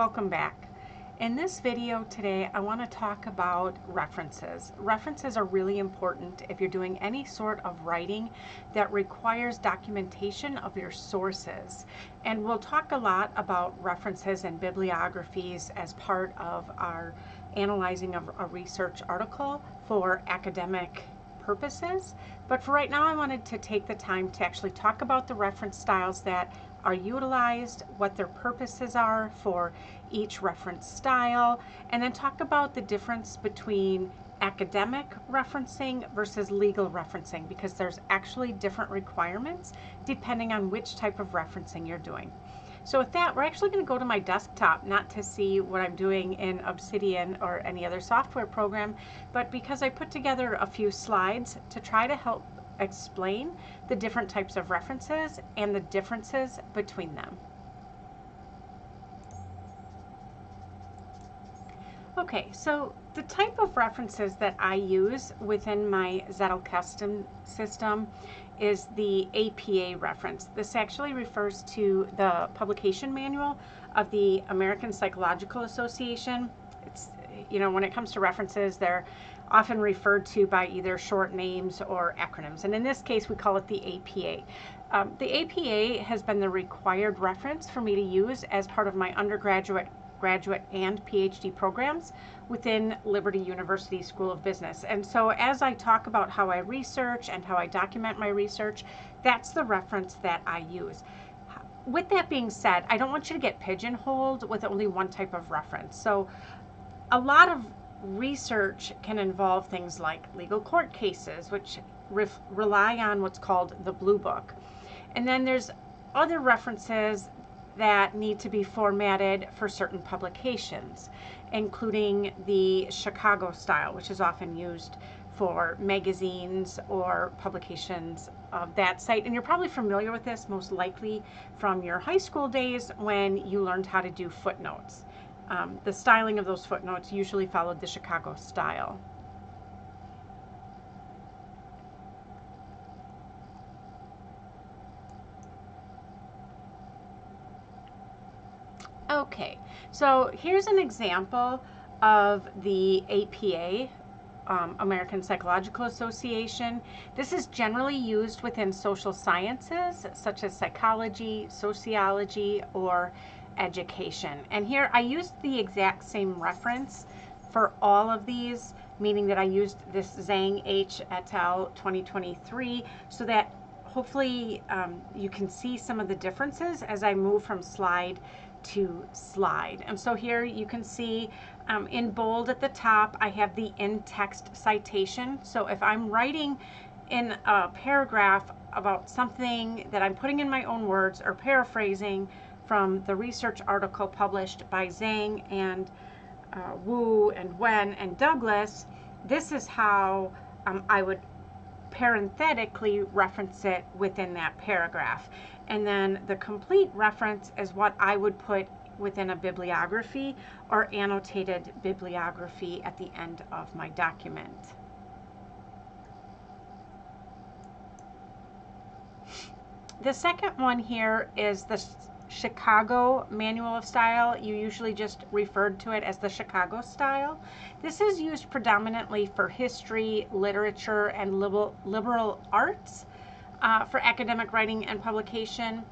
welcome back. In this video today, I want to talk about references. References are really important if you're doing any sort of writing that requires documentation of your sources. And we'll talk a lot about references and bibliographies as part of our analyzing of a research article for academic purposes. But for right now, I wanted to take the time to actually talk about the reference styles that are utilized, what their purposes are for each reference style, and then talk about the difference between academic referencing versus legal referencing, because there's actually different requirements depending on which type of referencing you're doing. So with that, we're actually going to go to my desktop, not to see what I'm doing in Obsidian or any other software program, but because I put together a few slides to try to help explain the different types of references and the differences between them. Okay, so the type of references that I use within my Zettel custom system is the APA reference. This actually refers to the publication manual of the American Psychological Association. It's, when it comes to references, they're often referred to by either short names or acronyms. And in this case, we call it the APA. The APA has been the required reference for me to use as part of my undergraduate, graduate, and PhD programs within Liberty University School of Business. And so as I talk about how I research and how I document my research, that's the reference that I use. With that being said, I don't want you to get pigeonholed with only one type of reference. So a lot of research can involve things like legal court cases, which rely on what's called the Bluebook. And then there's other references that need to be formatted for certain publications, including the Chicago style, which is often used for magazines or publications of that site. And you're probably familiar with this, most likely from your high school days when you learned how to do footnotes. The styling of those footnotes usually followed the Chicago style. Okay, so here's an example of the APA, American Psychological Association. This is generally used within social sciences, such as psychology, sociology, or education. And here I used the exact same reference for all of these, meaning that I used this Zhang H. et al. 2023, so that hopefully you can see some of the differences as I move from slide to slide. And so here you can see in bold at the top, I have the in-text citation. So if I'm writing in a paragraph about something that I'm putting in my own words or paraphrasing from the research article published by Zhang and Wu and Wen and Douglas, this is how I would parenthetically reference it within that paragraph. And then the complete reference is what I would put within a bibliography or annotated bibliography at the end of my document. The second one here is the Chicago Manual of Style. You usually just referred to it as the Chicago style. This is used predominantly for history, literature, and liberal arts for academic writing and publication.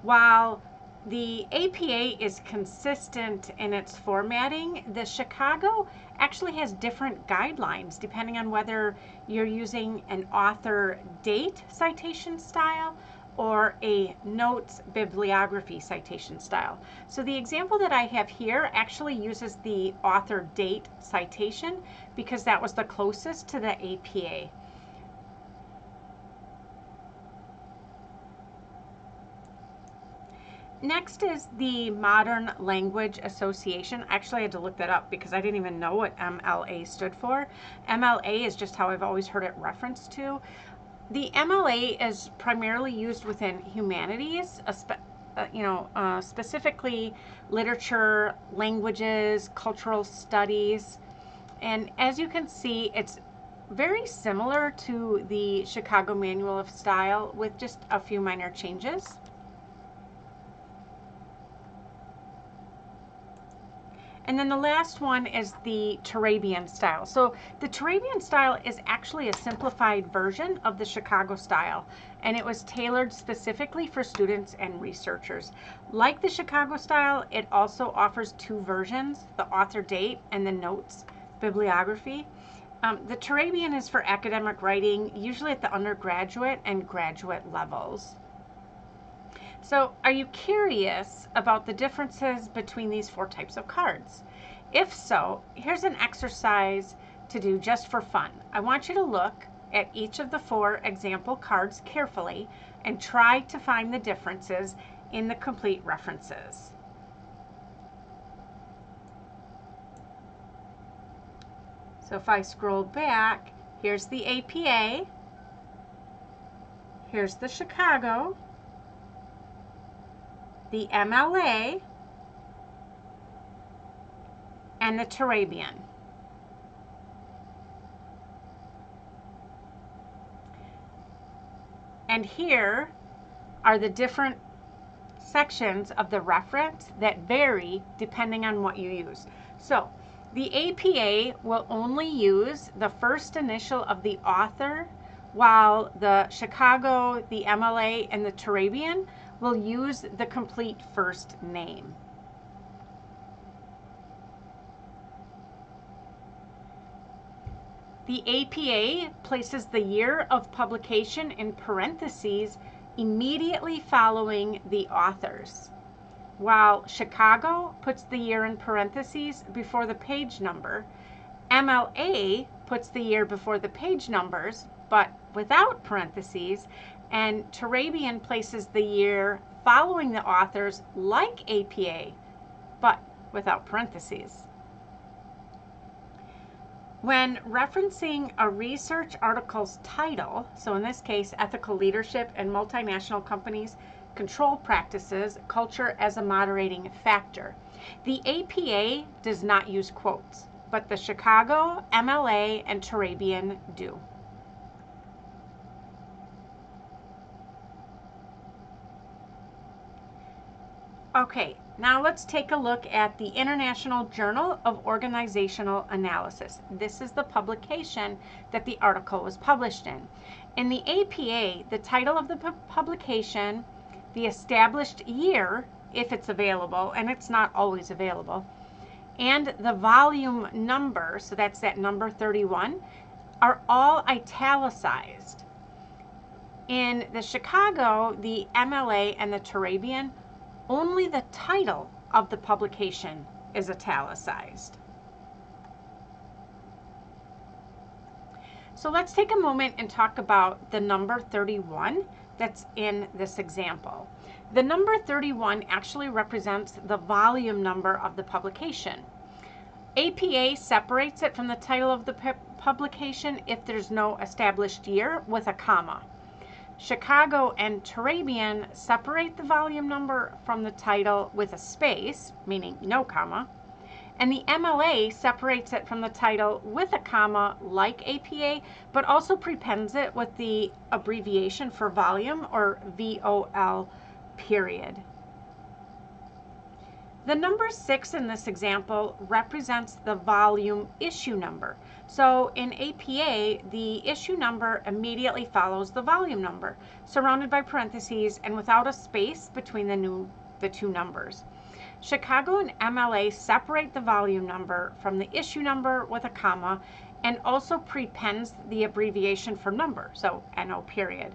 While the APA is consistent in its formatting, the Chicago actually has different guidelines depending on whether you're using an author date citation style or a notes bibliography citation style. So the example that I have here actually uses the author date citation because that was the closest to the APA. Next is the Modern Language Association. Actually, I had to look that up because I didn't even know what MLA stood for. MLA is just how I've always heard it referenced to. The MLA is primarily used within humanities, specifically literature, languages, cultural studies. And as you can see, it's very similar to the Chicago Manual of Style with just a few minor changes. And then the last one is the Turabian style. So the Turabian style is actually a simplified version of the Chicago style, and it was tailored specifically for students and researchers. Like the Chicago style, it also offers two versions, the author date and the notes bibliography. The Turabian is for academic writing, usually at the undergraduate and graduate levels. So, are you curious about the differences between these four types of cards? If so, here's an exercise to do just for fun. I want you to look at each of the four example cards carefully and try to find the differences in the complete references. So if I scroll back, here's the APA, here's the Chicago, the MLA, and the Turabian. And here are the different sections of the reference that vary depending on what you use. So the APA will only use the first initial of the author, while the Chicago, the MLA, and the Turabian will use the complete first name. The APA places the year of publication in parentheses immediately following the authors, while Chicago puts the year in parentheses before the page number. MLA puts the year before the page numbers, but without parentheses, and Turabian places the year following the authors like APA, but without parentheses. When referencing a research article's title, so in this case, Ethical Leadership and Multinational Companies Control Practices, Culture as a Moderating Factor, the APA does not use quotes, but the Chicago, MLA, and Turabian do. Okay, now let's take a look at the International Journal of Organizational Analysis. This is the publication that the article was published in. In the APA, the title of the publication, the established year, if it's available, and it's not always available, and the volume number, so that's that number 31, are all italicized. In the Chicago, the MLA, and the Turabian, only the title of the publication is italicized. So let's take a moment and talk about the number 31 that's in this example. The number 31 actually represents the volume number of the publication. APA separates it from the title of the publication if there's no established year with a comma. Chicago and Turabian separate the volume number from the title with a space, meaning no comma, and the MLA separates it from the title with a comma like APA, but also prepends it with the abbreviation for volume, or VOL period. The number 6 in this example represents the volume issue number. So in APA, the issue number immediately follows the volume number, surrounded by parentheses and without a space between the two numbers. Chicago and MLA separate the volume number from the issue number with a comma and also prepends the abbreviation for number, so NO period.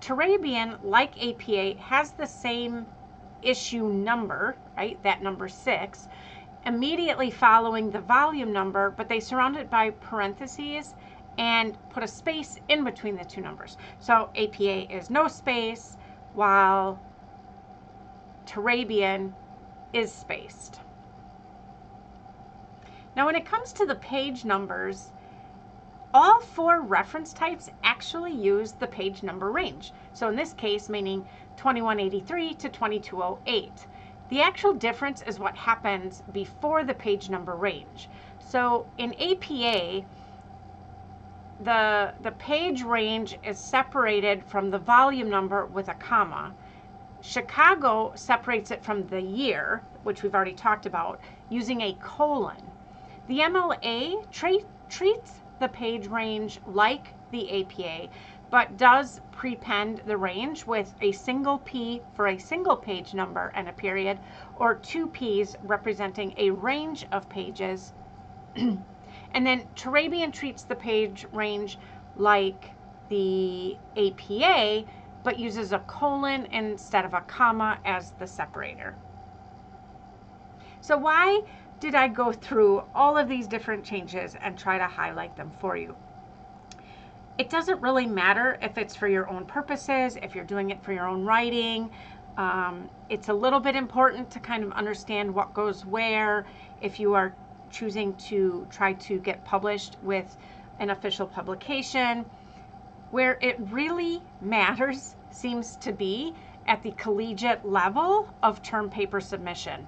Turabian, like APA, has the same issue number, right, that number 6, immediately following the volume number, but they surround it by parentheses and put a space in between the two numbers. So APA is no space, while Turabian is spaced. Now when it comes to the page numbers, all four reference types actually use the page number range. So in this case, meaning 2183 to 2208. The actual difference is what happens before the page number range. So in APA, the page range is separated from the volume number with a comma. Chicago separates it from the year, which we've already talked about, using a colon. The MLA treats the page range like the APA, but does prepend the range with a single P for a single page number and a period, or two Ps representing a range of pages. And then Turabian treats the page range like the APA, but uses a colon instead of a comma as the separator. So why did I go through all of these different changes and try to highlight them for you? It doesn't really matter if it's for your own purposes, if you're doing it for your own writing. It's a little bit important to kind of understand what goes where if you are choosing to try to get published with an official publication. Where it really matters seems to be at the collegiate level of term paper submission.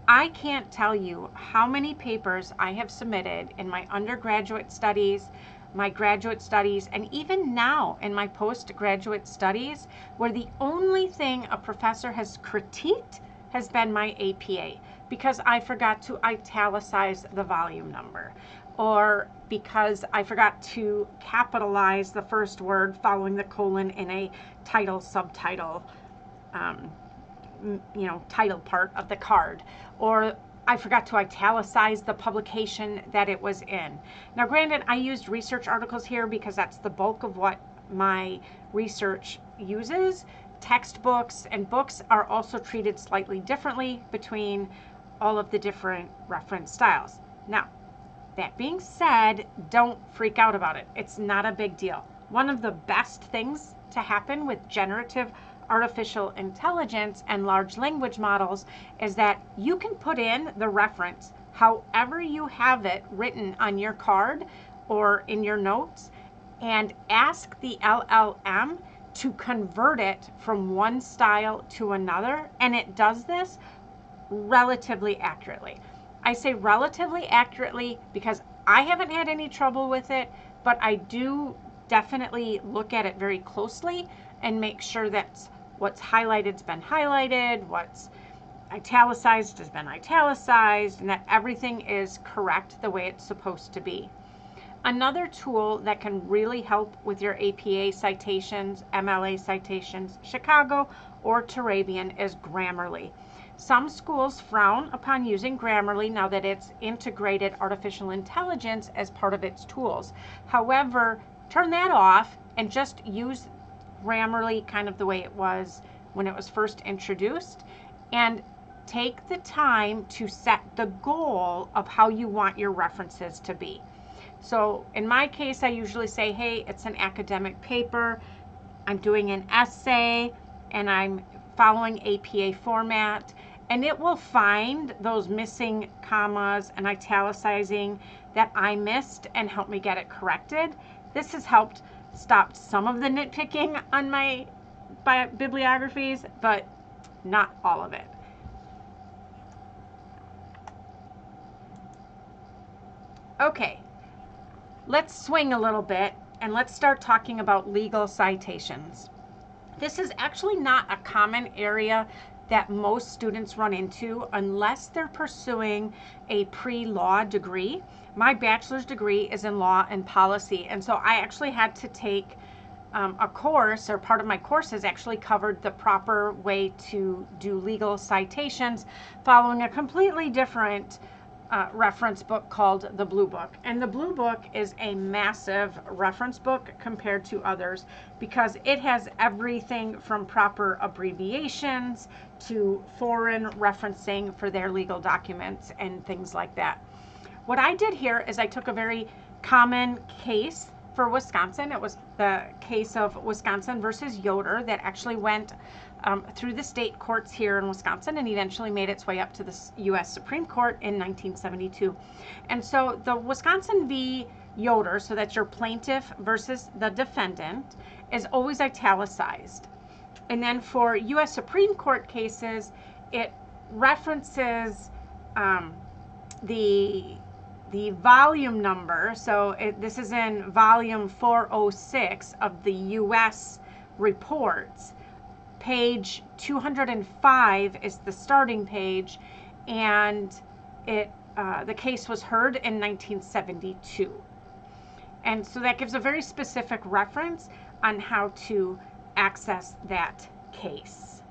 I can't tell you how many papers I have submitted in my undergraduate studies, my graduate studies, and even now in my postgraduate studies, where the only thing a professor has critiqued has been my APA, because I forgot to italicize the volume number, or because I forgot to capitalize the first word following the colon in a title, subtitle, title part of the card, or I forgot to italicize the publication that it was in. Now, granted, I used research articles here because that's the bulk of what my research uses. Textbooks and books are also treated slightly differently between all of the different reference styles. Now, that being said, don't freak out about it. It's not a big deal. One of the best things to happen with generative artificial intelligence and large language models is that you can put in the reference however you have it written on your card or in your notes, and ask the LLM to convert it from one style to another, and it does this relatively accurately. I say relatively accurately because I haven't had any trouble with it, but I do definitely look at it very closely and make sure that what's highlighted's been highlighted, what's italicized has been italicized, and that everything is correct the way it's supposed to be. Another tool that can really help with your APA citations, MLA citations, Chicago, or Turabian is Grammarly. Some schools frown upon using Grammarly now that it's integrated artificial intelligence as part of its tools. However, turn that off and just use Grammarly kind of the way it was when it was first introduced, and take the time to set the goal of how you want your references to be. So in my case, I usually say, hey, it's an academic paper, I'm doing an essay, and I'm following APA format, and it will find those missing commas and italicizing that I missed and help me get it corrected. This has helped stop some of the nitpicking on my bibliographies, but not all of it. Okay, let's swing a little bit and let's start talking about legal citations. This is actually not a common area that most students run into unless they're pursuing a pre-law degree. My bachelor's degree is in law and policy, and so I actually had to take a course, or part of my courses actually covered the proper way to do legal citations following a completely different reference book called the Bluebook. And the Bluebook is a massive reference book compared to others because it has everything from proper abbreviations to foreign referencing for their legal documents and things like that. What I did here is I took a very common case for Wisconsin. It was the case of Wisconsin versus Yoder that actually went through the state courts here in Wisconsin and eventually made its way up to the U.S. Supreme Court in 1972. And so the Wisconsin v. Yoder, so that's your plaintiff versus the defendant, is always italicized. And then for U.S. Supreme Court cases, it references the volume number. So this is in volume 406 of the U.S. reports. Page 205 is the starting page, and the case was heard in 1972. And so that gives a very specific reference on how to access that case.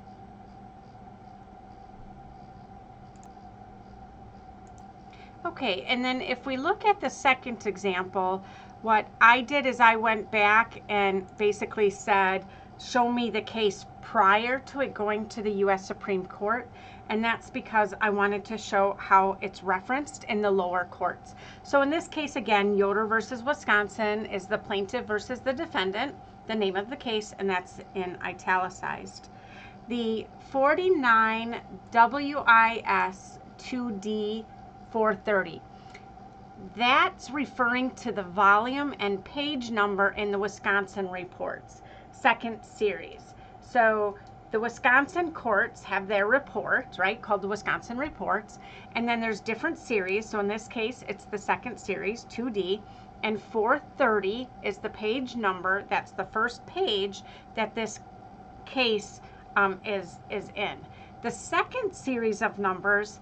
Okay, and then if we look at the second example, what I did is I went back and basically said, show me the case prior to it going to the U.S. Supreme Court. And that's because I wanted to show how it's referenced in the lower courts. So in this case, again, Yoder versus Wisconsin is the plaintiff versus the defendant, the name of the case, and that's in italicized. The 49 WIS 2D 430. That's referring to the volume and page number in the Wisconsin reports, second series. So the Wisconsin courts have their reports, right, called the Wisconsin reports, and then there's different series. So in this case, it's the second series, 2D, and 430 is the page number. That's the first page that this case is in. The second series of numbers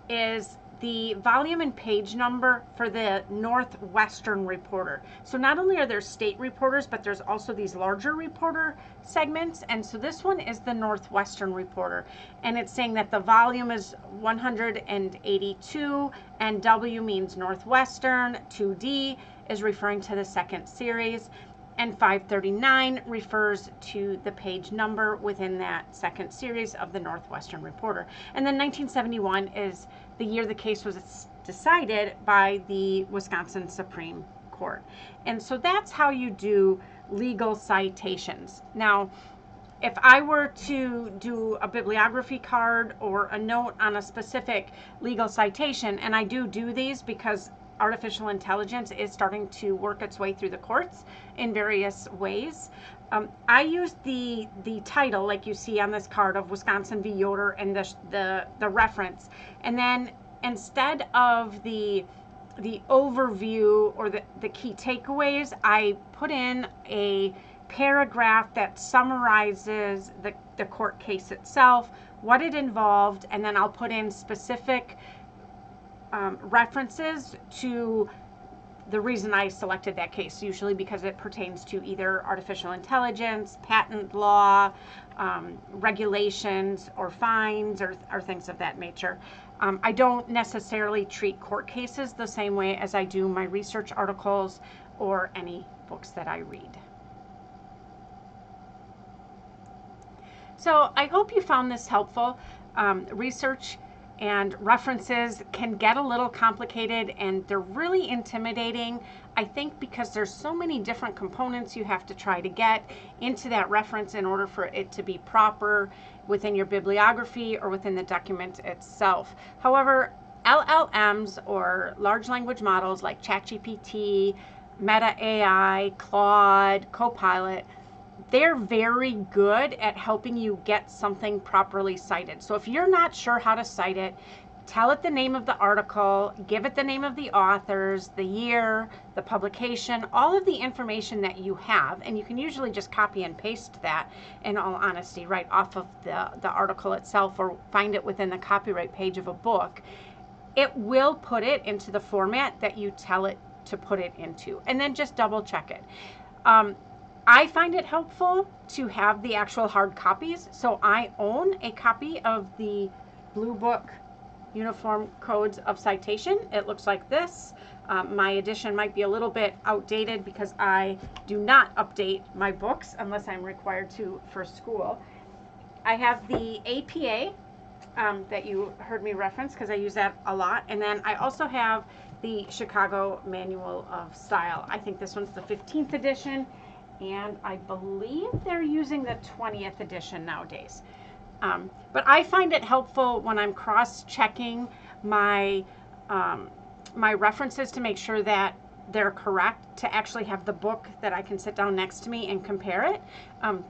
is the volume and page number for the Northwestern Reporter. So not only are there state reporters, but there's also these larger reporter segments. And so this one is the Northwestern Reporter. And it's saying that the volume is 182, and W means Northwestern, 2D is referring to the second series, and 539 refers to the page number within that second series of the Northwestern Reporter. And then 1971 is the year the case was decided by the Wisconsin Supreme Court. And so that's how you do legal citations. Now, if I were to do a bibliography card or a note on a specific legal citation, and I do these because artificial intelligence is starting to work its way through the courts in various ways. I use the title, like you see on this card, of Wisconsin v. Yoder and the reference. And then instead of the overview or the key takeaways, I put in a paragraph that summarizes the court case itself, what it involved, and then I'll put in specific references to the reason I selected that case, usually because it pertains to either artificial intelligence, patent law, regulations, or fines, or things of that nature. I don't necessarily treat court cases the same way as I do my research articles or any books that I read. So I hope you found this helpful. Research and references can get a little complicated, and they're really intimidating, I think, because there's so many different components you have to try to get into that reference in order for it to be proper within your bibliography or within the document itself. However, LLMs, or large language models like ChatGPT, Meta AI, Claude, Copilot, they're very good at helping you get something properly cited. So if you're not sure how to cite it, tell it the name of the article, give it the name of the authors, the year, the publication, all of the information that you have, and you can usually just copy and paste that, in all honesty, right off of the article itself, or find it within the copyright page of a book. It will put it into the format that you tell it to put it into, and then just double check it. I find it helpful to have the actual hard copies, so I own a copy of the Bluebook Uniform Codes of Citation. It looks like this. My edition might be a little bit outdated because I do not update my books unless I'm required to for school. I have the APA that you heard me reference because I use that a lot, and then I also have the Chicago Manual of Style. I think this one's the 15th edition, and I believe they're using the 20th edition nowadays. But I find it helpful when I'm cross-checking my references to make sure that they're correct, to actually have the book that I can sit down next to me and compare it,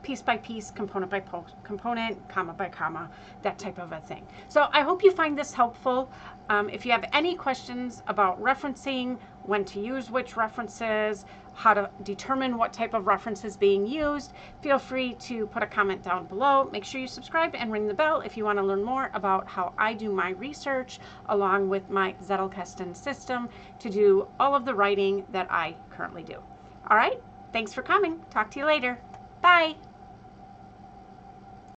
piece by piece, component by component, comma by comma, that type of a thing. So I hope you find this helpful. If you have any questions about referencing when to use which references, how to determine what type of reference is being used, feel free to put a comment down below. Make sure you subscribe and ring the bell if you want to learn more about how I do my research along with my Zettelkasten system to do all of the writing that I currently do. All right, thanks for coming. Talk to you later. Bye.